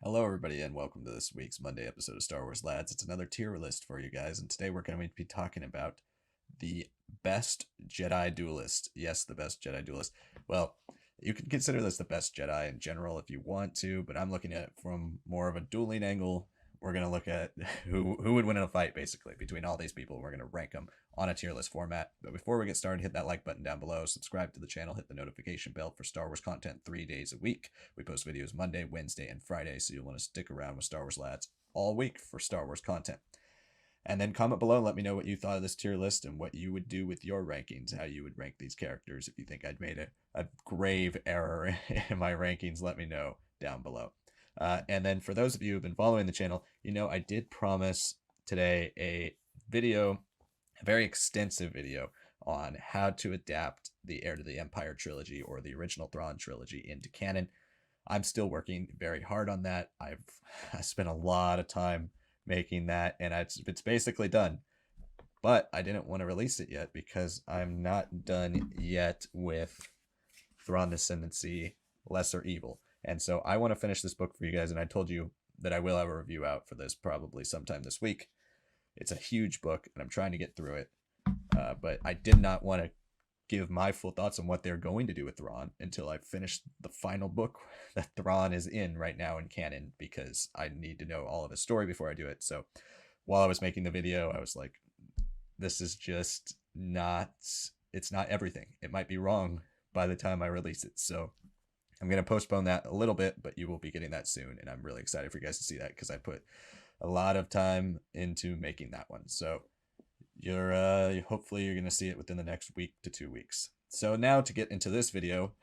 Hello, everybody, and welcome to this week's Monday episode of Star Wars Lads. It's another tier list for you guys, and today we're going to be talking about the best Jedi duelist. Yes, the best Jedi duelist. Well, you can consider this the best Jedi in general if you want to, but I'm looking at it from more of a dueling angle. We're going to look at who would win in a fight, basically, between all these people. We're going to rank them on a tier list format. But before we get started, hit that like button down below, subscribe to the channel, hit the notification bell for Star Wars content 3 days a week. We post videos Monday, Wednesday, and Friday, so you'll want to stick around with Star Wars Lads all week for Star Wars content. And then comment below and let me know what you thought of this tier list and what you would do with your rankings, how you would rank these characters. If you think I'd made a grave error in my rankings, let me know down below. And then for those of you who've been following the channel, you know I did promise today a very extensive video on how to adapt the Heir to the Empire trilogy or the original Thrawn trilogy into canon. I'm still working very hard on that. I spent a lot of time making that, and it's basically done. But I didn't want to release it yet because I'm not done yet with Thrawn Ascendancy, Lesser Evil. And so I want to finish this book for you guys, and I told you that I will have a review out for this probably sometime this week. It's a huge book, and I'm trying to get through it. But I did not want to give my full thoughts on what they're going to do with Thrawn until I finish the final book that Thrawn is in right now in canon, because I need to know all of his story before I do it. So while I was making the video, I was like, this is just not, it's not everything. It might be wrong by the time I release it. So I'm going to postpone that a little bit, but you will be getting that soon. And I'm really excited for you guys to see that because I put a lot of time into making that one. So hopefully you're going to see it within the next week to 2 weeks. So now to get into this video,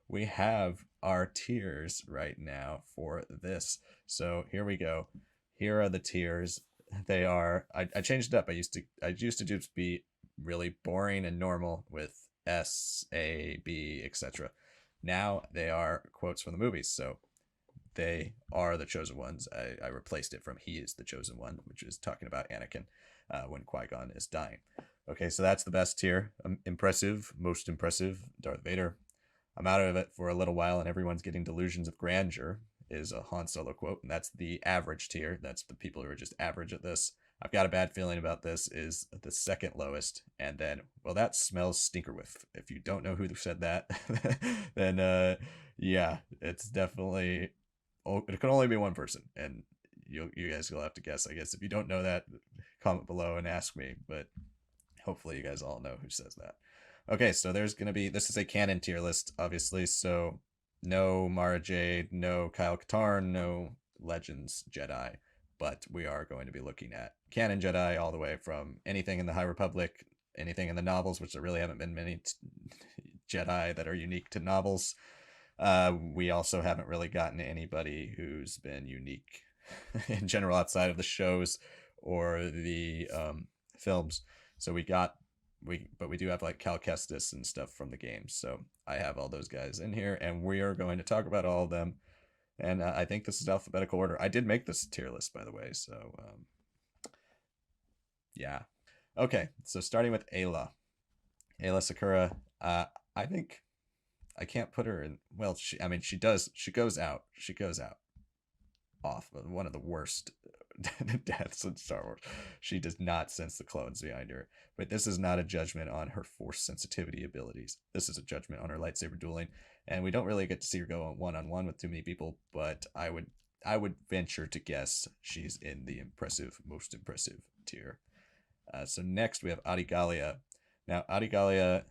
we have our tiers right now for this. So here we go. Here are the tiers. They are, I changed it up. I used to just be really boring and normal with S, A, B, etc. Now they are quotes from the movies. So they are the chosen ones. I replaced it from he is the chosen one, which is talking about Anakin when Qui-Gon is dying. Okay, so that's the best tier. Impressive, most impressive, Darth Vader. I'm out of it for a little while, and everyone's getting delusions of grandeur is a Han Solo quote, and that's the average tier. That's the people who are just average at this. I've got a bad feeling about this is the second lowest, and then, well, that smells stinker whiff. If you don't know who said that, then yeah, it's definitely, it can only be one person, and you guys will have to guess, I guess. If you don't know that, comment below and ask me, but hopefully you guys all know who says that. Okay, so there's gonna be, this is a canon tier list, obviously, so no Mara Jade, no Kyle Katarn, no Legends Jedi, but we are going to be looking at canon Jedi all the way from anything in the High Republic, anything in the novels, which there really haven't been many Jedi that are unique to novels. We also haven't really gotten anybody who's been unique in general outside of the shows or the films. So we do have like Cal Kestis and stuff from the games. So I have all those guys in here, and we are going to talk about all of them. And I think this is alphabetical order. I did make this tier list, by the way. So yeah. Okay, so starting with Aayla Secura. I think I can't put her in. Well, she goes out off one of the worst deaths in Star Wars. She does not sense the clones behind her. But this is not a judgment on her force sensitivity abilities. This is a judgment on her lightsaber dueling. And we don't really get to see her go one-on-one with too many people, but I would venture to guess she's in the most impressive tier. So next we have Adi Gallia. Now, Adi Gallia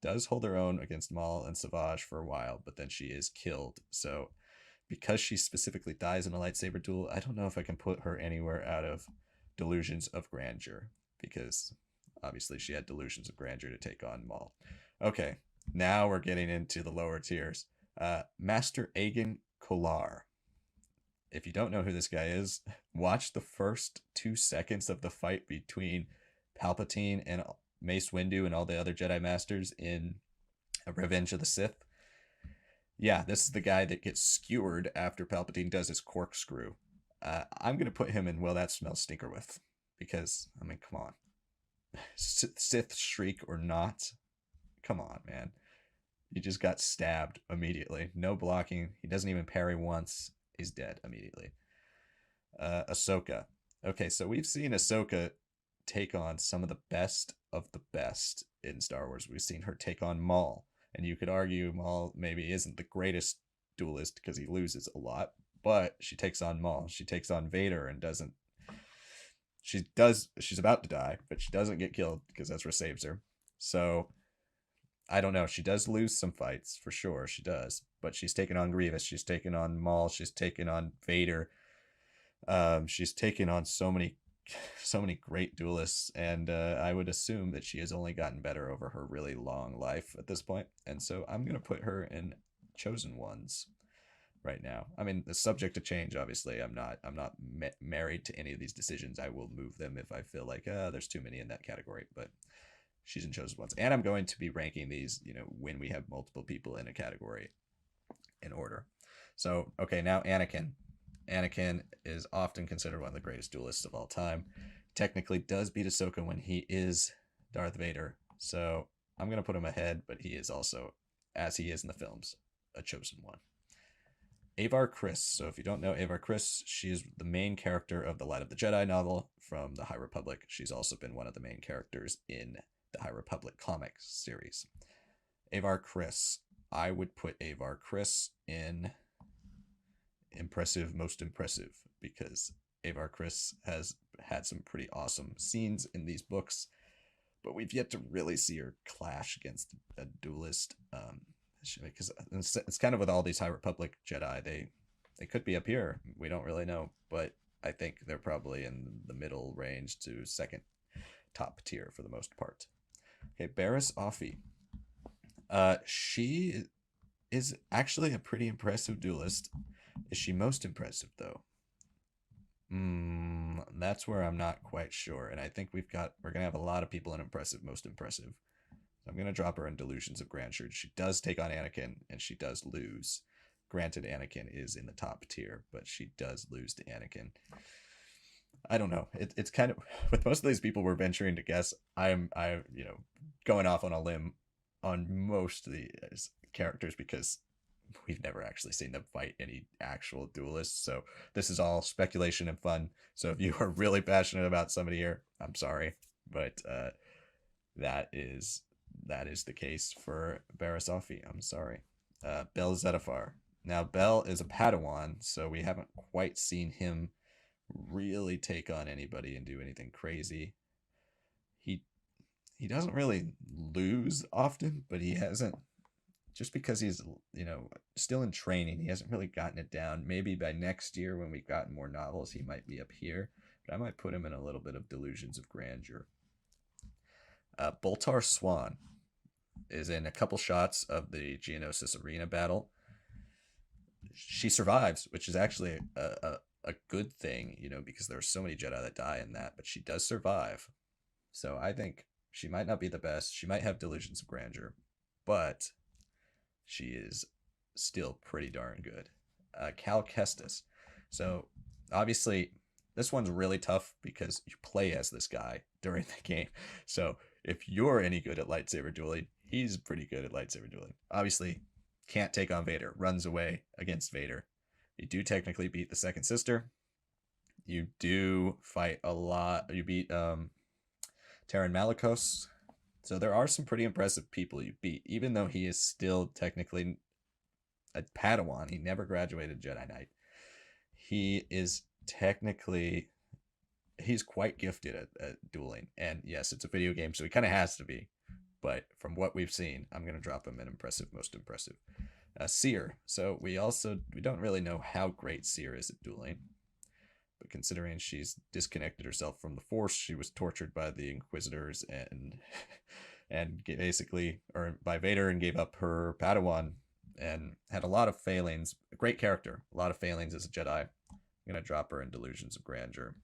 does hold her own against Maul and Savage for a while, but then she is killed. So because she specifically dies in a lightsaber duel, I don't know if I can put her anywhere out of Delusions of Grandeur, because obviously she had Delusions of Grandeur to take on Maul. Okay, now we're getting into the lower tiers. Master Agen Kolar. If you don't know who this guy is, watch the first 2 seconds of the fight between Palpatine and Mace Windu and all the other Jedi Masters in Revenge of the Sith. Yeah, this is the guy that gets skewered after Palpatine does his corkscrew. I'm going to put him in, well, that smells stinker with. Because, I mean, come on. Sith shriek or not. Come on, man. He just got stabbed immediately. No blocking. He doesn't even parry once. He's dead immediately. Ahsoka. Okay, so we've seen Ahsoka take on some of the best in Star Wars. We've seen her take on Maul, and you could argue Maul maybe isn't the greatest duelist because he loses a lot, but she takes on Maul. She takes on Vader and doesn't. She's about to die, but she doesn't get killed because Ezra saves her. So I don't know. She does lose some fights for sure. She does, but she's taken on Grievous. She's taken on Maul. She's taken on Vader. She's taken on so many great duelists, and I would assume that she has only gotten better over her really long life at this point. And so I'm gonna put her in chosen ones right now. I mean, the subject to change. Obviously, I'm not married to any of these decisions. I will move them if I feel like there's too many in that category. But she's in chosen ones, and I'm going to be ranking these. When we have multiple people in a category, in order. So okay, now Anakin. Anakin is often considered one of the greatest duelists of all time. Technically does beat Ahsoka when he is Darth Vader. So I'm going to put him ahead, but he is also, as he is in the films, a chosen one. Avar Kriss. So if you don't know Avar Kriss, she is the main character of the Light of the Jedi novel from the High Republic. She's also been one of the main characters in the High Republic comics series. Avar Kriss. I would put Avar Kriss in most impressive, because Avar Kriss has had some pretty awesome scenes in these books, but we've yet to really see her clash against a duelist. Because it's kind of with all these High Republic Jedi, they could be up here. We don't really know, but I think they're probably in the middle range to second top tier for the most part. Okay, Barriss Offee. She is actually a pretty impressive duelist. Is she most impressive, though? That's where I'm not quite sure. And I think we're going to have a lot of people in impressive, most impressive. So I'm going to drop her in Delusions of Grandeur. She does take on Anakin, and she does lose. Granted, Anakin is in the top tier, but she does lose to Anakin. I don't know. It's kind of, with most of these people we're venturing to guess, I'm going off on a limb on most of these characters because we've never actually seen them fight any actual duelists. So this is all speculation and fun. So if you are really passionate about somebody here, I'm sorry, but that is the case for Barriss Offee. I'm sorry. Bell Zettifar. Now Bell is a Padawan, so we haven't quite seen him really take on anybody and do anything crazy. He doesn't really lose often, but he hasn't. Just because he's, still in training, he hasn't really gotten it down. Maybe by next year when we've gotten more novels, he might be up here. But I might put him in a little bit of Delusions of Grandeur. Bultar Swan is in a couple shots of the Geonosis Arena battle. She survives, which is actually a good thing, because there are so many Jedi that die in that. But she does survive. So I think she might not be the best. She might have Delusions of Grandeur. But she is still pretty darn good. Cal Kestis. So obviously this one's really tough because you play as this guy during the game. So if you're any good at lightsaber dueling, he's pretty good at lightsaber dueling. Obviously can't take on Vader, runs away against Vader. You do technically beat the second sister. You do fight a lot. You beat Taron Malicos. So there are some pretty impressive people you beat, even though he is still technically a Padawan. He never graduated Jedi Knight. He is technically, he's quite gifted at dueling. And yes, it's a video game, so he kind of has to be. But from what we've seen, I'm going to drop him in impressive, most impressive. Cere. So we don't really know how great Cere is at dueling. But considering she's disconnected herself from the Force, she was tortured by the Inquisitors and basically, or by Vader, and gave up her Padawan and had a lot of failings. A great character, a lot of failings as a Jedi. I'm gonna drop her in Delusions of Grandeur.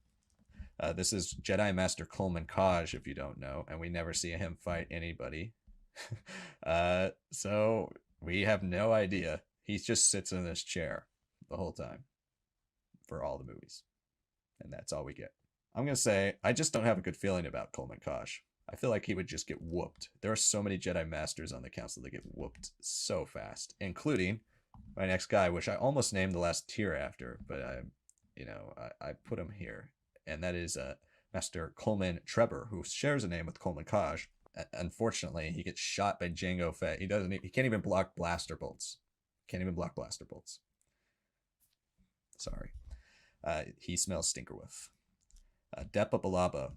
This is Jedi Master Coleman Kcaj, if you don't know, and we never see him fight anybody. So we have no idea. He just sits in this chair the whole time for all the movies. And that's all we get. I'm going to say, I just don't have a good feeling about Coleman Kcaj. I feel like he would just get whooped. There are so many Jedi Masters on the Council that get whooped so fast, including my next guy, which I almost named the last tier after, but I put him here, and that is Master Coleman Trebor, who shares a name with Coleman Kcaj. Unfortunately, he gets shot by Jango Fett. He can't even block blaster bolts. Can't even block blaster bolts. Sorry. He smells stinkerwoof. Depa Billaba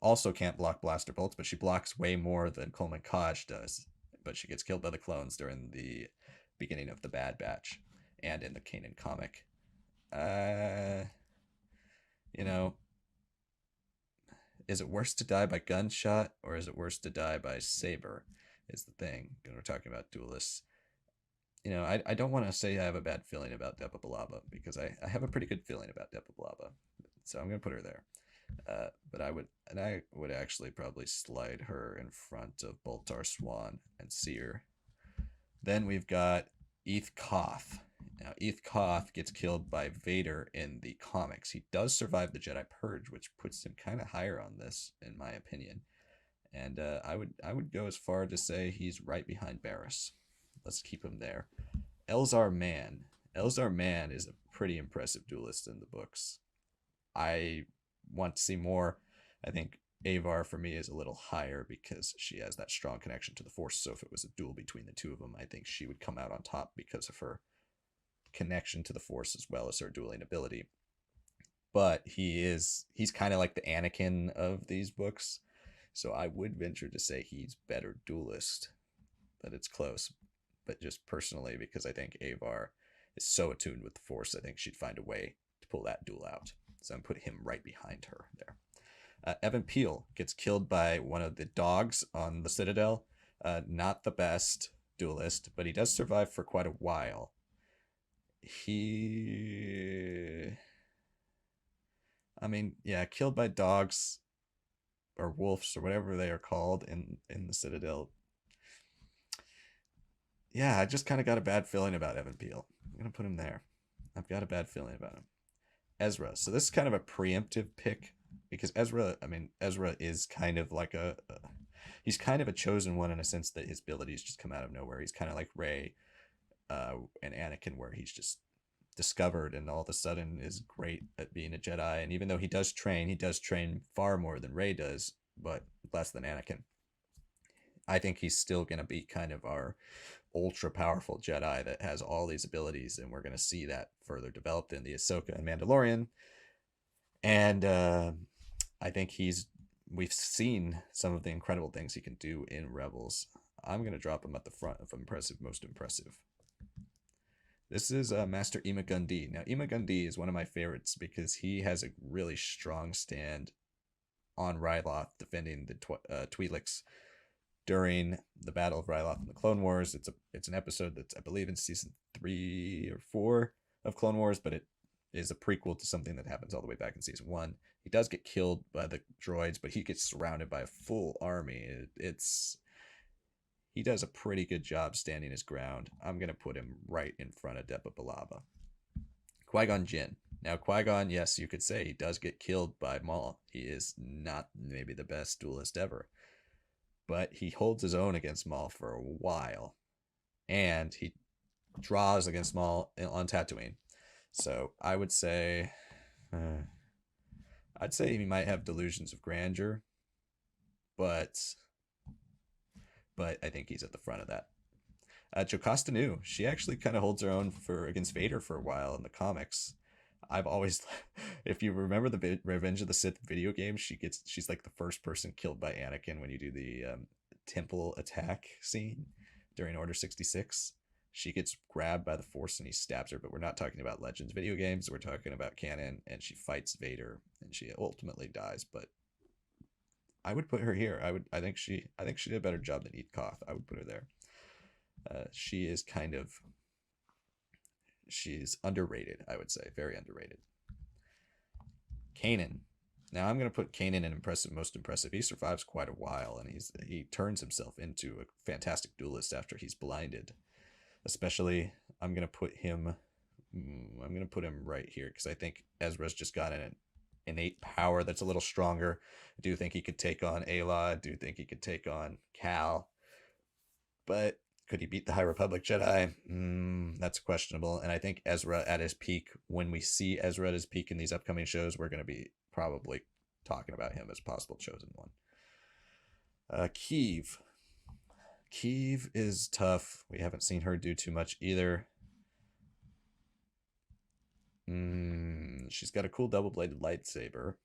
also can't block blaster bolts, but she blocks way more than Coleman Kcaj does. But she gets killed by the clones during the beginning of the Bad Batch and in the Kanan comic. Is it worse to die by gunshot or is it worse to die by saber? Is the thing. When we're talking about duelists. I don't want to say I have a bad feeling about Depa Billaba because I have a pretty good feeling about Depa Billaba. So I'm going to put her there. But I would actually probably slide her in front of Bultar Swan and Cere. Then we've got Eeth Koth. Now, Eeth Koth gets killed by Vader in the comics. He does survive the Jedi Purge, which puts him kind of higher on this, in my opinion. And I would go as far to say he's right behind Barriss. Let's keep him there. Elzar Mann. Elzar Mann is a pretty impressive duelist in the books. I want to see more. I think Avar for me is a little higher because she has that strong connection to the Force. So if it was a duel between the two of them, I think she would come out on top because of her connection to the Force as well as her dueling ability. But he's kind of like the Anakin of these books. So I would venture to say he's better duelist. But it's close. But just personally, because I think Avar is so attuned with the Force, I think she'd find a way to pull that duel out. So I'm putting him right behind her there. Even Piell gets killed by one of the dogs on the Citadel. Not the best duelist, but he does survive for quite a while. Killed by dogs or wolves or whatever they are called in the Citadel. Yeah, I just kind of got a bad feeling about Even Piell. I'm going to put him there. I've got a bad feeling about him. Ezra. So this is kind of a preemptive pick because Ezra is kind of like he's kind of a chosen one in a sense that his abilities just come out of nowhere. He's kind of like Rey and Anakin, where he's just discovered and all of a sudden is great at being a Jedi. And even though he does train far more than Rey does, but less than Anakin. I think he's still going to be kind of our ultra powerful Jedi that has all these abilities, and we're going to see that further developed in the Ahsoka and Mandalorian. And I think we've seen some of the incredible things he can do in Rebels. I'm going to drop him at the front of impressive, most impressive. This is Master Ima-Gun Di. Now, Ima-Gun Di is one of my favorites because he has a really strong stand on Ryloth defending the Twi'leks during the Battle of Ryloth in the Clone Wars. It's an episode that's, I believe, in season 3 or 4 of Clone Wars, but it is a prequel to something that happens all the way back in season 1. He does get killed by the droids, but he gets surrounded by a full army. He does a pretty good job standing his ground. I'm going to put him right in front of Depa Billaba. Qui-Gon Jinn. Now, Qui-Gon, yes, you could say he does get killed by Maul. He is not maybe the best duelist ever, but he holds his own against Maul for a while, and he draws against Maul on Tatooine. So I would say, he might have delusions of grandeur, but I think he's at the front of that. Jocasta Nu, she actually kind of holds her own against Vader for a while in the comics. I've always, if you remember the Revenge of the Sith video game, she's like the first person killed by Anakin when you do the temple attack scene during Order 66. She gets grabbed by the Force and he stabs her, but we're not talking about Legends video games. We're talking about canon, and she fights Vader and she ultimately dies. But I would put her here. I think she did a better job than Eeth Koth. I would put her there. She's underrated, I would say. Very underrated. Kanan. Now I'm going to put Kanan in most impressive. He survives quite a while, and he turns himself into a fantastic duelist after he's blinded. Especially, I'm going to put him right here because I think Ezra's just got an innate power that's a little stronger. I do think he could take on Aayla. I do think he could take on Cal. But Could he beat the High Republic Jedi? That's questionable. And I think Ezra at his peak, when we see Ezra at his peak in these upcoming shows, we're going to be probably talking about him as possible chosen one. Keeve. Keeve is tough. We haven't seen her do too much either. She's got a cool double-bladed lightsaber.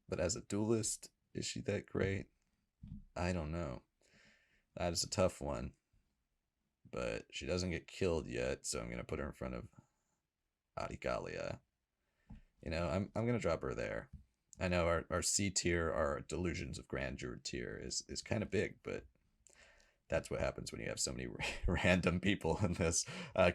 But as a duelist, is she that great? I don't know. That is a tough one. But she doesn't get killed yet, so I'm going to put her in front of Adigalia. You know, I'm going to drop her there. I know our C tier, our Delusions of Grandeur tier is kind of big, but that's what happens when you have so many random people in this.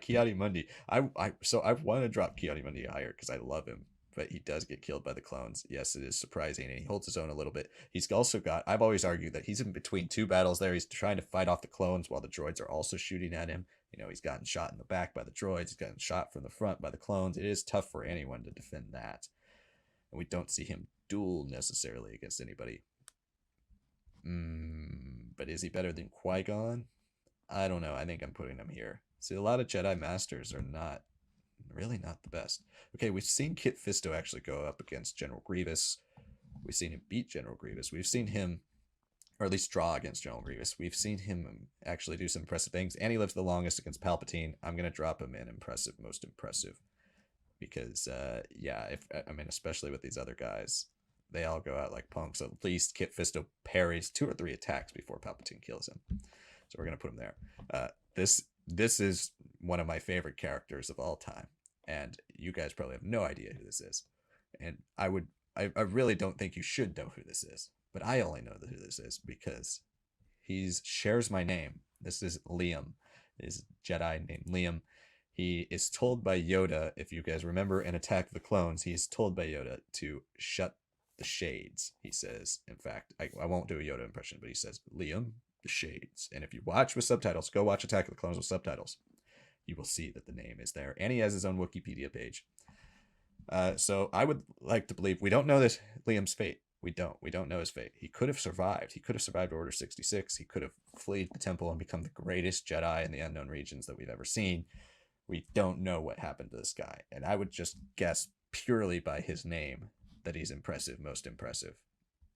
Ki-Adi-Mundi. I want to drop Ki-Adi-Mundi higher because I love him, but he does get killed by the clones. Yes, it is surprising, and he holds his own a little bit. He's also got, I've always argued that he's in between two battles there. He's trying to fight off the clones while the droids are also shooting at him. You know, he's gotten shot in the back by the droids. He's gotten shot from the front by the clones. It is tough for anyone to defend that. And we don't see him duel necessarily against anybody. But is he better than Qui-Gon? I don't know. I think I'm putting him here. See, a lot of Jedi Masters are really not the best. Okay, we've seen Kit Fisto actually go up against General Grievous. We've seen him beat General Grievous. We've seen him, or at least draw against General Grievous. We've seen him actually do some impressive things, and he lives the longest against Palpatine. I'm going to drop him in impressive, most impressive. Because, yeah, especially with these other guys, they all go out like punks. At least Kit Fisto parries 2 or 3 attacks before Palpatine kills him. So we're going to put him there. This is one of my favorite characters of all time. And you guys probably have no idea who this is. And I really don't think you should know who this is. But I only know who this is because he shares my name. This is Liam. This is a Jedi named Liam. He is told by Yoda, if you guys remember in Attack of the Clones, he's told by Yoda to shut the shades, he says. In fact, I won't do a Yoda impression, but he says, Liam, the shades. And if you watch with subtitles, go watch Attack of the Clones with subtitles. You will see that the name is there. And he has his own Wikipedia page. So I would like to believe, we don't know this Liam's fate. We don't know his fate. He could have survived. He could have survived Order 66. He could have fled the temple and become the greatest Jedi in the unknown regions that we've ever seen. We don't know what happened to this guy. And I would just guess purely by his name that he's impressive, most impressive.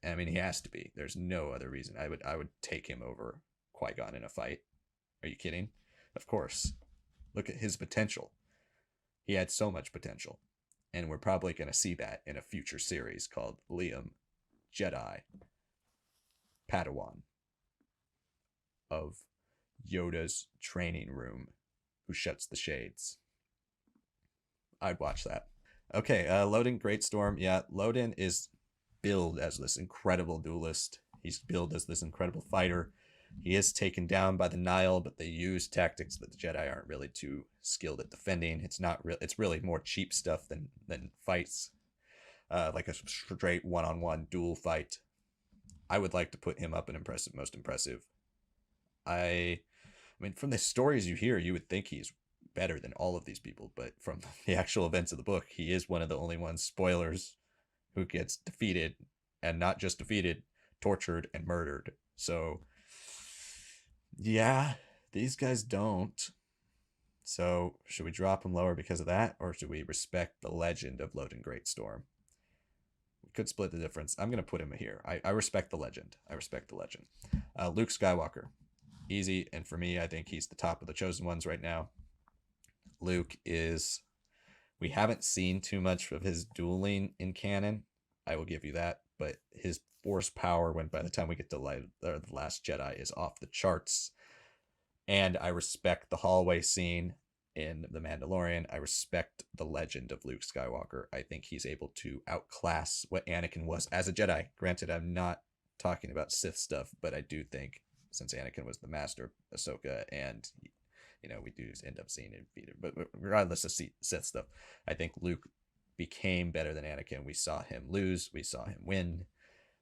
I mean, he has to be. There's no other reason. I would take him over Qui-Gon in a fight. Are you kidding? Of course. Look at his potential. He had so much potential. And we're probably going to see that in a future series called Liam, Jedi, Padawan of Yoda's training room, who shuts the shades. I'd watch that. Okay, Loden Greatstorm. Yeah, Loden is billed as this incredible duelist. He's billed as this incredible fighter. He is taken down by the Nile, but they use tactics that the Jedi aren't really too skilled at defending. It's not real. It's really more cheap stuff than fights, like a straight one-on-one duel fight. I would like to put him up in impressive, most impressive. I mean, from the stories you hear, you would think he's better than all of these people, but from the actual events of the book, he is one of the only ones, spoilers, who gets defeated, and not just defeated, tortured and murdered. So, yeah, these guys don't. So, should we drop him lower because of that, or should we respect the legend of Loden Greatstorm? We could split the difference. I'm going to put him here. I respect the legend. I respect the legend. Luke Skywalker. Easy, and for me, I think he's the top of the chosen ones right now. Luke is... We haven't seen too much of his dueling in canon. I will give you that. But his force power, when by the time we get to The Last Jedi, is off the charts. And I respect the hallway scene in The Mandalorian. I respect the legend of Luke Skywalker. I think he's able to outclass what Anakin was as a Jedi. Granted, I'm not talking about Sith stuff, but I do think, since Anakin was the master of Ahsoka, and we do end up seeing him defeated. But regardless of Sith stuff, I think Luke became better than Anakin. We saw him lose. We saw him win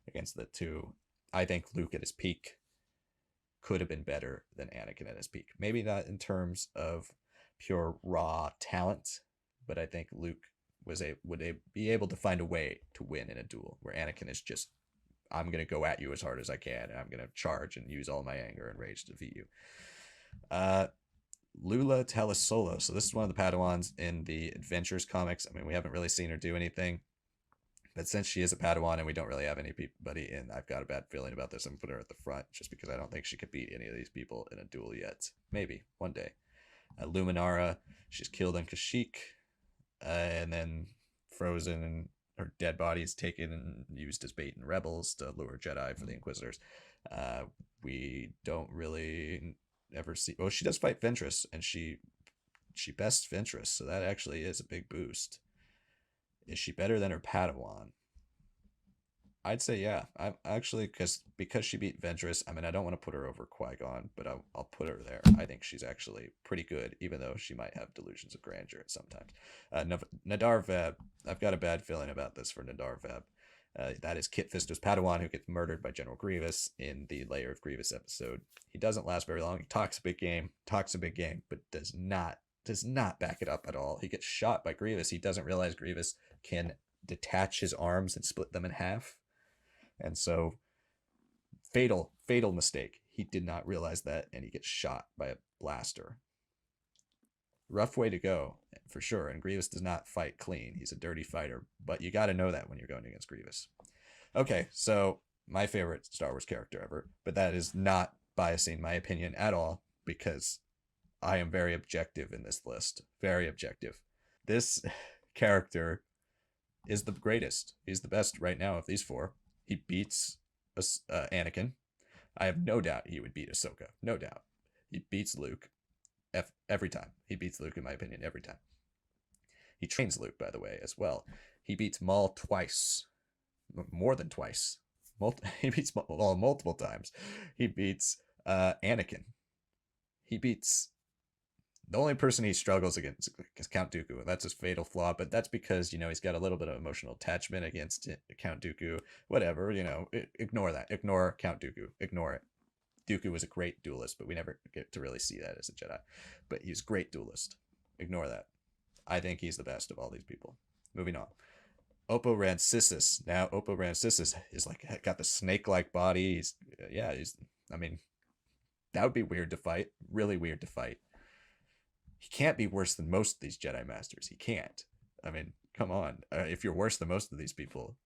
against the two. I think Luke at his peak could have been better than Anakin at his peak. Maybe not in terms of pure raw talent, but I think Luke would be able to find a way to win in a duel, where Anakin is just I'm going to go at you as hard as I can, and I'm going to charge and use all my anger and rage to defeat you. Lula Talisola. So this is one of the Padawans in the Adventures comics. I mean, we haven't really seen her do anything, but since she is a Padawan and we don't really have anybody in, I've got a bad feeling about this. I'm going to put her at the front just because I don't think she could beat any of these people in a duel yet. Maybe one day. Luminara, she's killed on Kashyyyk, and then frozen, and her dead body is taken and used as bait in Rebels to lure Jedi for the Inquisitors. We don't really ever see. Oh, she does fight Ventress, and she bests Ventress, so that actually is a big boost. Is she better than her Padawan? I'd say yeah. I'm actually because she beat Ventress. I mean, I don't want to put her over Qui-Gon, but I'll put her there. I think she's actually pretty good, even though she might have delusions of grandeur at sometimes. Nadar Vebb. I've got a bad feeling about this for Nadar Vebb. That is Kit Fisto's Padawan, who gets murdered by General Grievous in the Lair of Grievous episode. He doesn't last very long. He talks a big game, but does not back it up at all. He gets shot by Grievous. He doesn't realize Grievous can detach his arms and split them in half. And so, fatal mistake. He did not realize that, and he gets shot by a blaster. Rough way to go, for sure. And Grievous does not fight clean. He's a dirty fighter, but you got to know that when you're going against Grievous. Okay, so my favorite Star Wars character ever, but that is not biasing my opinion at all, because I am very objective in this list. Very objective. This character is the greatest. He's the best right now of these four. He beats Anakin. I have no doubt he would beat Ahsoka. No doubt. He beats Luke every time. He beats Luke, in my opinion, every time. He trains Luke, by the way, as well. He beats Maul twice. More than twice. He beats Maul multiple times. He beats Anakin. He beats... The only person he struggles against is Count Dooku, and that's his fatal flaw, but that's because, he's got a little bit of emotional attachment against Count Dooku. Whatever, ignore that. Ignore Count Dooku. Ignore it. Dooku was a great duelist, but we never get to really see that as a Jedi. But he's a great duelist. Ignore that. I think he's the best of all these people. Moving on. Oppo Rancisis. Now, Oppo Rancisis is got the snake-like body. I mean, that would be weird to fight. Really weird to fight. He can't be worse than most of these Jedi Masters. He can't. I mean, come on. If you're worse than most of these people,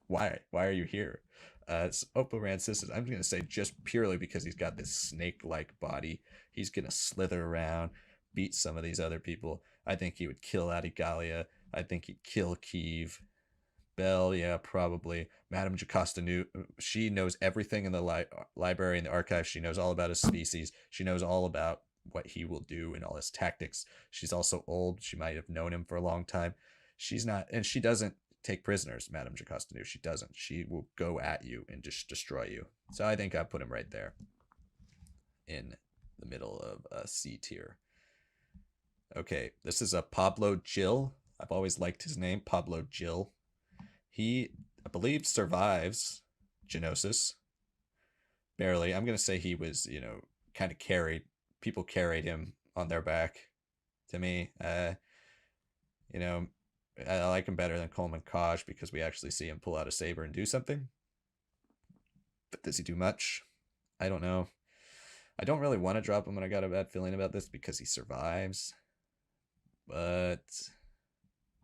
why? Why are you here? It's Oppo Rancisis. I'm going to say just purely because he's got this snake-like body. He's going to slither around, beat some of these other people. I think he would kill Adigalia. I think he'd kill Keeve. Bell, yeah, probably. Madame Jocasta Nu, she knows everything in the library and the archive. She knows all about his species. She knows all about what he will do and all his tactics. She's also old. She might have known him for a long time. She's not, and she doesn't take prisoners, Madame Jocasta Nu. She doesn't. She will go at you and just destroy you. So I think I put him right there in the middle of C tier. Okay, this is a Pablo Jill. I've always liked his name, Pablo Jill. He, I believe, survives Geonosis. Barely. I'm going to say he was, kind of carried. People carried him on their back. To me, I like him better than Coleman Kcaj because we actually see him pull out a saber and do something. But does he do much? I don't know. I don't really want to drop him, and I got a bad feeling about this because he survives. But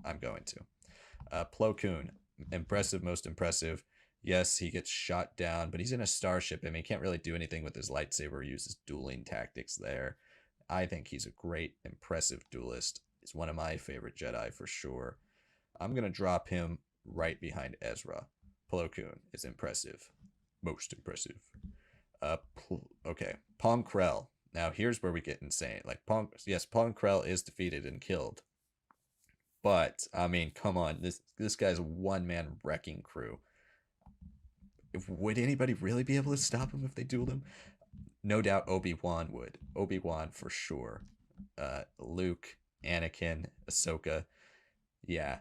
I'm going to. Plo Koon. Impressive, most impressive. Yes, he gets shot down, but he's in a starship. I mean, he can't really do anything with his lightsaber. He uses dueling tactics there. I think he's a great, impressive duelist. He's one of my favorite Jedi for sure. I'm going to drop him right behind Ezra. Plo Koon is impressive. Most impressive. Okay, Pong Krell. Now, here's where we get insane. Pong Krell is defeated and killed. But, I mean, come on. This guy's a one-man wrecking crew. Would anybody really be able to stop him if they dueled him? No doubt Obi-Wan would. Obi-Wan for sure. Luke, Anakin, Ahsoka. Yeah.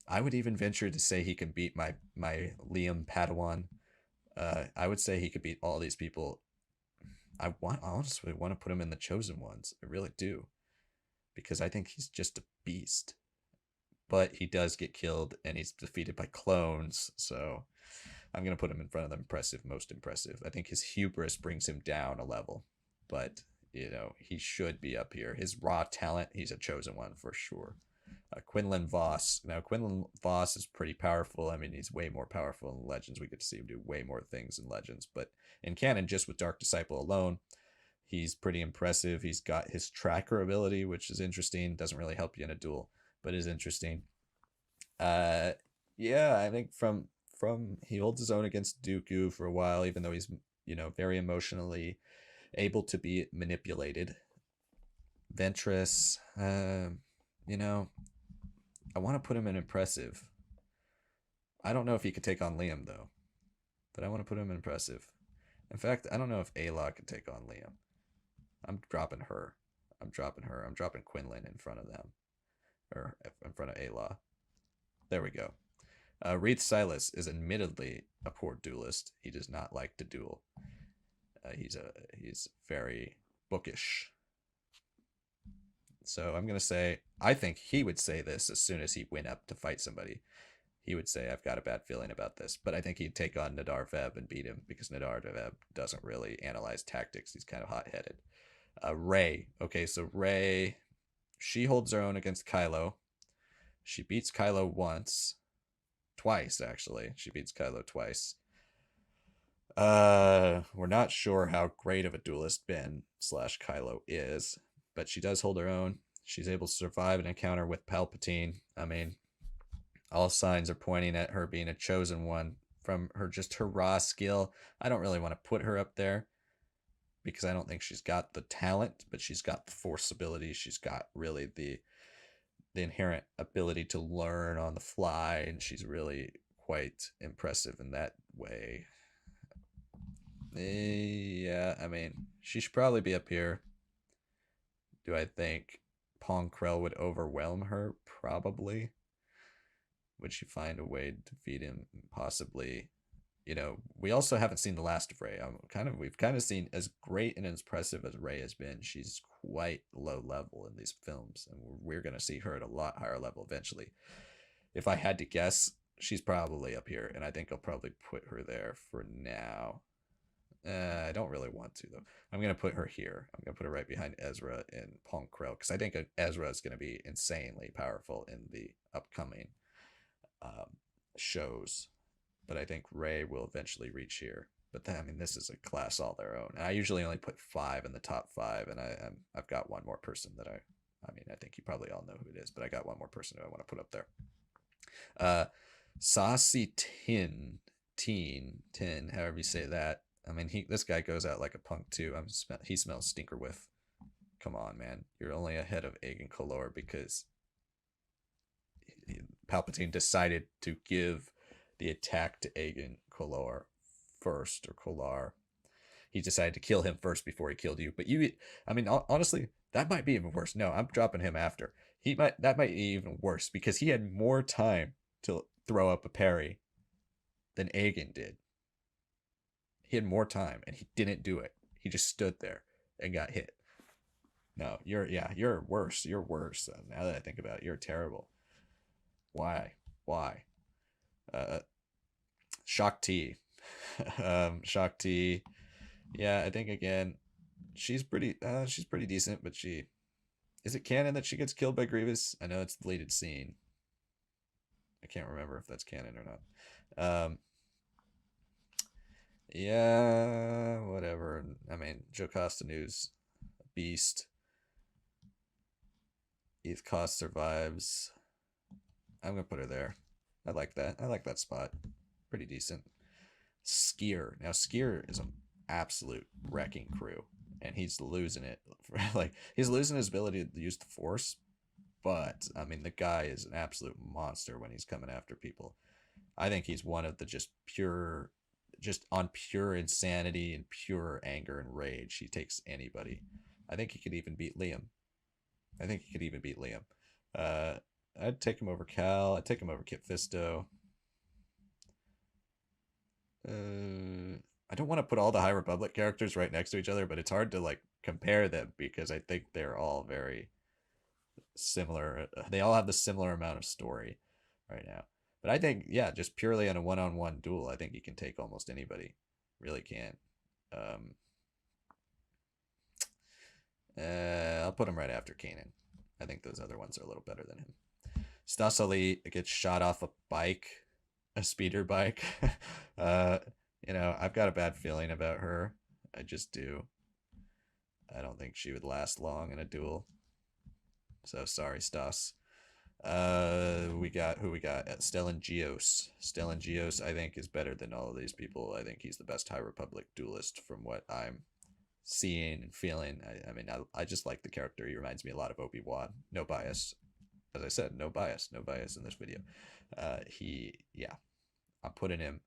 I would even venture to say he can beat my Liam Padawan. I would say he could beat all these people. I honestly want to put him in the Chosen Ones. I really do. Because I think he's just a beast. But he does get killed, and he's defeated by clones, so I'm going to put him in front of the impressive, most impressive. I think his hubris brings him down a level, but, you know, he should be up here. His raw talent, he's a chosen one for sure. Quinlan Vos. Now, Quinlan Vos is pretty powerful. I mean, he's way more powerful in Legends. We get to see him do way more things in Legends. But in canon, just with Dark Disciple alone, he's pretty impressive. He's got his tracker ability, which is interesting. Doesn't really help you in a duel, but is interesting. Yeah, I think from he holds his own against Dooku for a while, even though he's, you know, very emotionally able to be manipulated. Ventress, you know, I want to put him in impressive. I don't know if he could take on Liam though, but I want to put him in impressive. In fact, I don't know if Aayla could take on Liam. I'm dropping her. I'm dropping Quinlan in front of them, or in front of Aayla. There we go. Reath Silas is admittedly a poor duelist. He does not like to duel. He's very bookish. So I'm going to say, I think he would say this as soon as he went up to fight somebody. He would say, I've got a bad feeling about this. But I think he'd take on Nadar Vebb and beat him, because Nadar Vebb doesn't really analyze tactics. He's kind of hot-headed. Rey. Okay, so Rey, she holds her own against Kylo. She beats Kylo twice, actually. She beats Kylo twice. We're not sure how great of a duelist Ben / Kylo is, but she does hold her own. She's able to survive an encounter with Palpatine. I mean, all signs are pointing at her being a chosen one from her raw skill. I don't really want to put her up there because I don't think she's got the talent, but she's got the force ability. She's got really the inherent ability to learn on the fly, and she's really quite impressive in that way. Yeah, I mean, she should probably be up here. Do I think Pong Krell would overwhelm her? Probably. Would she find a way to defeat him? Possibly. You know, we also haven't seen the last of Rey. We've kind of seen, as great and as impressive as Rey has been, she's quite low level in these films, and we're going to see her at a lot higher level eventually. If I had to guess, she's probably up here, and I think I'll probably put her there for now. I don't really want to, though. I'm going to put her here. I'm going to put her right behind Ezra and Pong Krell, because I think Ezra is going to be insanely powerful in the upcoming shows. But I think Rey will eventually reach here. But then, I mean, this is a class all their own. And I usually only put 5 in the top 5, and I've got one more person that I think you probably all know who it is, but I got one more person who I want to put up there. Saesee Tiin, however you say that. I mean, this guy goes out like a punk too. He smells stinker whiff. Come on, man. You're only ahead of Agen Kolar because Palpatine decided to give the attack to Agen Kolar first, or Kolar. He decided to kill him first before he killed you. But honestly, that might be even worse. No, I'm dropping him after. That might be even worse because he had more time to throw up a parry than Agen did. He had more time and he didn't do it. He just stood there and got hit. No, you're worse. You're worse. Now that I think about it, you're terrible. Why? Shaak Ti. Shaak Ti. Yeah, I think again, she's pretty decent, but is it canon that she gets killed by Grievous? I know it's a deleted scene. I can't remember if that's canon or not. Yeah, whatever. I mean, Jocasta Nu's a beast. Eeth Koth survives. I'm gonna put her there. I like that. I like that spot. Pretty decent. Skier. Now, Skier is an absolute wrecking crew, and he's losing it. He's losing his ability to use the Force, but I mean, the guy is an absolute monster when he's coming after people. I think he's one of the just on pure insanity and pure anger and rage. He takes anybody. I think he could even beat Liam. I'd take him over Cal. I'd take him over Kit Fisto. I don't want to put all the High Republic characters right next to each other, but it's hard to like compare them because I think they're all very similar. They all have the similar amount of story right now. But I think, yeah, just purely on a one-on-one duel, I think he can take almost anybody. Really can. I'll put him right after Kanan. I think those other ones are a little better than him. Stasali gets shot off a bike, a speeder bike. I've got a bad feeling about her. I just do. I don't think she would last long in a duel. So sorry, Stas. We got Stellan Gios. Stellan Gios, I think, is better than all of these people. I think he's the best High Republic duelist from what I'm seeing and feeling. I just like the character. He reminds me a lot of Obi-Wan. No bias. As I said, no bias in this video. I'm putting him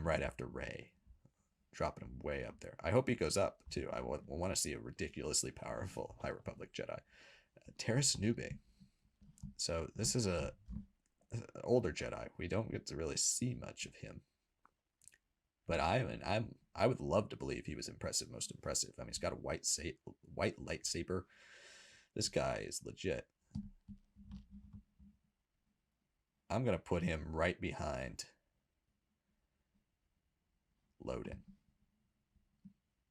right after Rey, dropping him way up there. I hope he goes up too. I want to see a ridiculously powerful High Republic Jedi. Terrace Nube. So this is an older Jedi. We don't get to really see much of him, but I would love to believe he was impressive, most impressive. I mean, he's got a white lightsaber. This guy is legit. I'm gonna put him right behind Loden.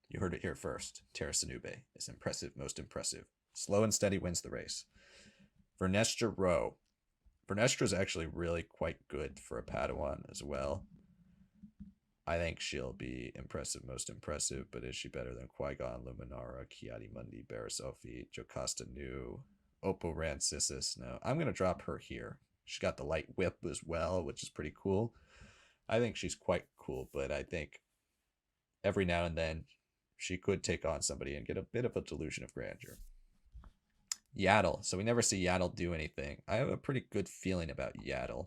You heard it here first. Terrace Nube is impressive, most impressive. Slow and steady wins the race. Vernestra Rwoh. Vernestra is actually really quite good for a Padawan as well. I think she'll be impressive, most impressive, but is she better than Qui-Gon, Luminara, Ki-Adi-Mundi, Barriss Offee, Jocasta Nu, Oppo Rancisis? No, I'm going to drop her here. She's got the light whip as well, which is pretty cool. I think she's quite cool, but I think every now and then she could take on somebody and get a bit of a delusion of grandeur. Yaddle. So we never see Yaddle do anything. I have a pretty good feeling about Yaddle.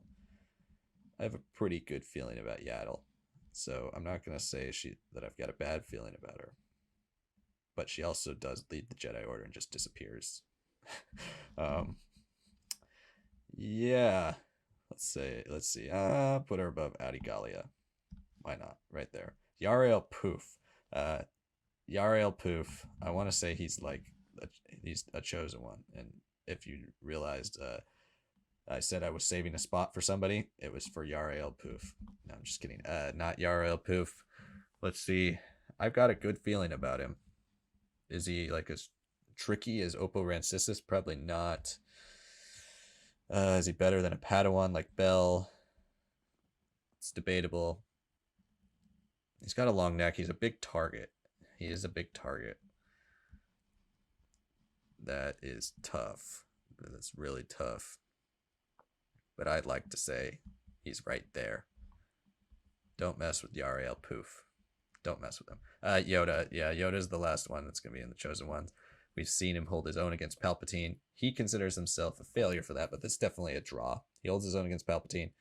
So I'm not going to say that I've got a bad feeling about her. But she also does lead the Jedi Order and just disappears. Yeah. Let's see. Put her above Adi Gallia. Why not? Right there. Yarael Poof. Yarael Poof. I want to say he's a chosen one. And if you realized, I said I was saving a spot for somebody, it was for Yarael Poof. No, I'm just kidding. Not Yarael Poof. Let's see. I've got a good feeling about him. Is he like as tricky as Oppo Rancisis? Probably not. Is he better than a Padawan like Bell? It's debatable. He's got a long neck. He's a big target. He is a big target. That is tough. That's really tough. But I'd like to say he's right there. Don't mess with Yarael Poof. Don't mess with him. Yoda. Yeah, Yoda's the last one that's going to be in the Chosen Ones. We've seen him hold his own against Palpatine. He considers himself a failure for that, but that's definitely a draw. He holds his own against Palpatine,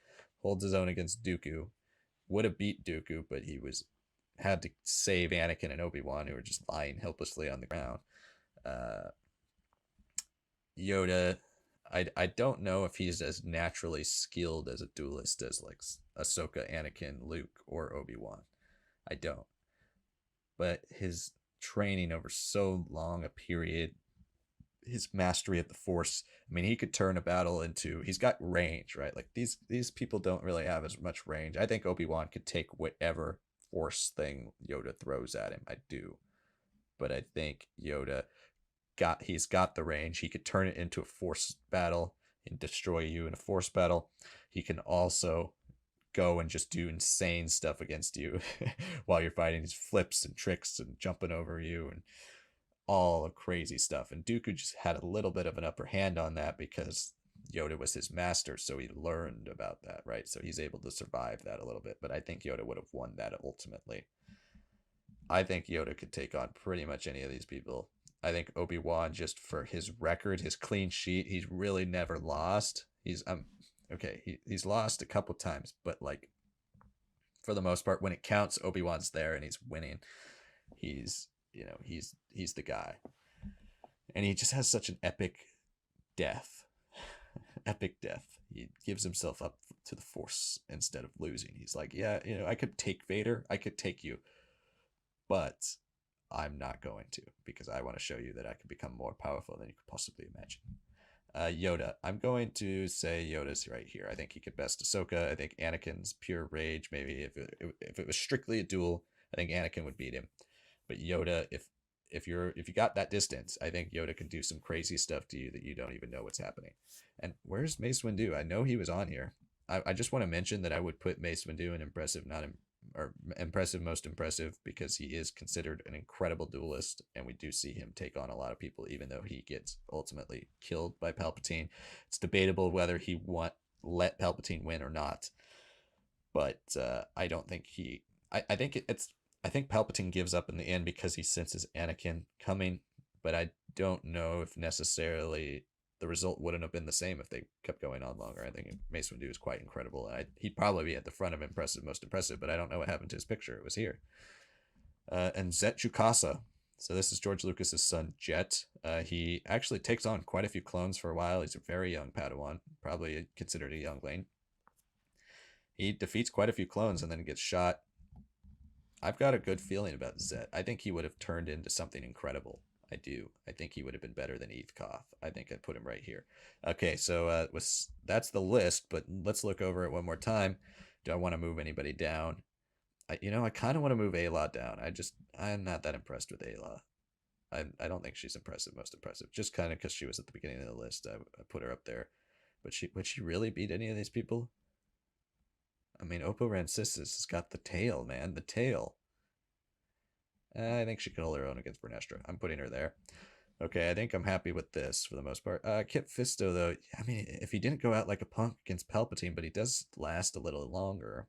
holds his own against Dooku. Would have beat Dooku, but he had to save Anakin and Obi-Wan, who were just lying helplessly on the ground. Yoda, I don't know if he's as naturally skilled as a duelist as like Ahsoka, Anakin, Luke, or Obi-Wan. I don't. But his training over so long a period, his mastery of the Force, I mean, he could turn a battle into, he's got range, right? Like these people don't really have as much range. I think Obi-Wan could take whatever Force thing Yoda throws at him. I do. But I think Yoda he's got the range. He could turn it into a Force battle and destroy you in a Force battle. He can also go and just do insane stuff against you while you're fighting these flips and tricks and jumping over you and all crazy stuff. And Dooku just had a little bit of an upper hand on that because Yoda was his master, so he learned about that, right? So he's able to survive that a little bit. But I think Yoda would have won that ultimately. I think Yoda could take on pretty much any of these people. I think Obi-Wan, just for his record, his clean sheet, he's really never lost. He's lost a couple times, but like for the most part, when it counts, Obi-Wan's there and he's winning. He's the guy, and he just has such an epic death. Epic death. He gives himself up to the Force instead of losing. He's like, yeah, I could take Vader, I could take you, but I'm not going to, because I want to show you that I can become more powerful than you could possibly imagine. Yoda. I'm going to say Yoda's right here. I think he could best Ahsoka. I think Anakin's pure rage. Maybe if it was strictly a duel, I think Anakin would beat him. But Yoda, if you got that distance, I think Yoda can do some crazy stuff to you that you don't even know what's happening. And where's Mace Windu? I know he was on here. I just want to mention that I would put Mace Windu in impressive, or impressive, most impressive, because he is considered an incredible duelist, and we do see him take on a lot of people, even though he gets ultimately killed by Palpatine. It's debatable whether he let Palpatine win or not, but I don't think he. I think I think Palpatine gives up in the end because he senses Anakin coming, but I don't know if necessarily the result wouldn't have been the same if they kept going on longer. I think Mace Windu is quite incredible. He'd probably be at the front of impressive, most impressive, but I don't know what happened to his picture. It was here. And Zet Jocasta. So this is George Lucas's son, Jet. He actually takes on quite a few clones for a while. He's a very young Padawan, probably considered a youngling. He defeats quite a few clones and then gets shot. I've got a good feeling about Zet. I think he would have turned into something incredible. I do. I think he would have been better than Eeth Koth. I think I'd put him right here. Okay, so that's the list, but let's look over it one more time. Do I want to move anybody down? I kind of want to move Aayla down. I'm not that impressed with Aayla. I don't think she's impressive, most impressive. Just kind of because she was at the beginning of the list, I put her up there. But would she really beat any of these people? I mean, Oppo Rancisis has got the tail, man. The tail. I think she can hold her own against Vernestra. I'm putting her there. Okay, I think I'm happy with this for the most part. Kit Fisto, though, I mean, if he didn't go out like a punk against Palpatine, but he does last a little longer.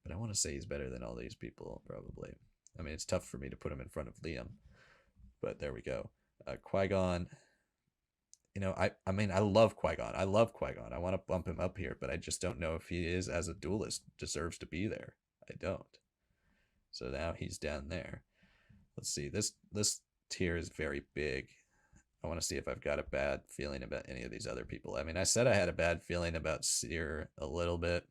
But I want to say he's better than all these people, probably. I mean, it's tough for me to put him in front of Liam. But there we go. Qui-Gon. I mean, I love Qui-Gon. I want to bump him up here, but I just don't know if he is, as a duelist, deserves to be there. I don't. So now he's down there. Let's see. This tier is very big. I want to see if I've got a bad feeling about any of these other people. I mean, I said I had a bad feeling about Cere a little bit.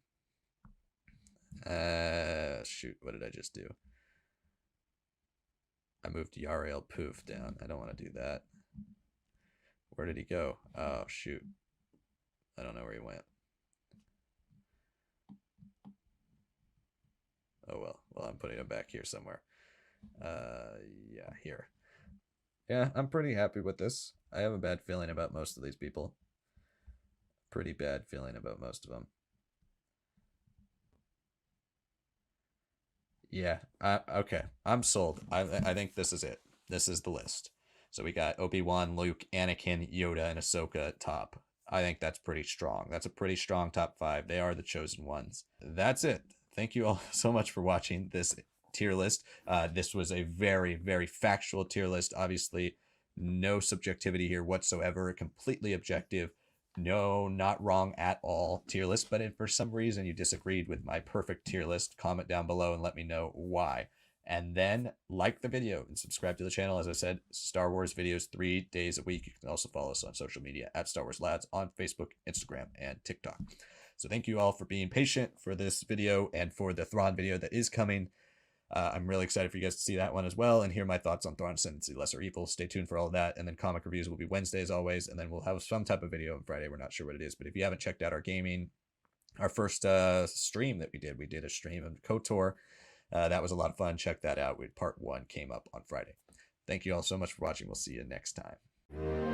Shoot, what did I just do? I moved Yarael Poof down. I don't want to do that. Where did he go? Oh, shoot. I don't know where he went. Oh, well. Well, I'm putting him back here somewhere. Yeah, here. Yeah, I'm pretty happy with this. I have a bad feeling about most of these people. Pretty bad feeling about most of them. Yeah, okay. I'm sold. I think this is it. This is the list. So we got Obi-Wan, Luke, Anakin, Yoda, and Ahsoka at top. I think that's pretty strong. That's a pretty strong top 5. They are the chosen ones. That's it. Thank you all so much for watching this tier list. This was a very, very factual tier list. Obviously, no subjectivity here whatsoever. Completely objective. No, not wrong at all tier list. But if for some reason you disagreed with my perfect tier list, comment down below and let me know why. And then like the video and subscribe to the channel. As I said, Star Wars videos 3 days a week. You can also follow us on social media at Star Wars Lads on Facebook, Instagram, and TikTok. So thank you all for being patient for this video and for the Thrawn video that is coming. I'm really excited for you guys to see that one as well and hear my thoughts on Thrawn Ascendancy, Lesser Evil. Stay tuned for all of that. And then comic reviews will be Wednesday as always. And then we'll have some type of video on Friday. We're not sure what it is. But if you haven't checked out our gaming, our first stream that we did a stream of KOTOR. That was a lot of fun. Check that out. Part 1 came up on Friday. Thank you all so much for watching. We'll see you next time.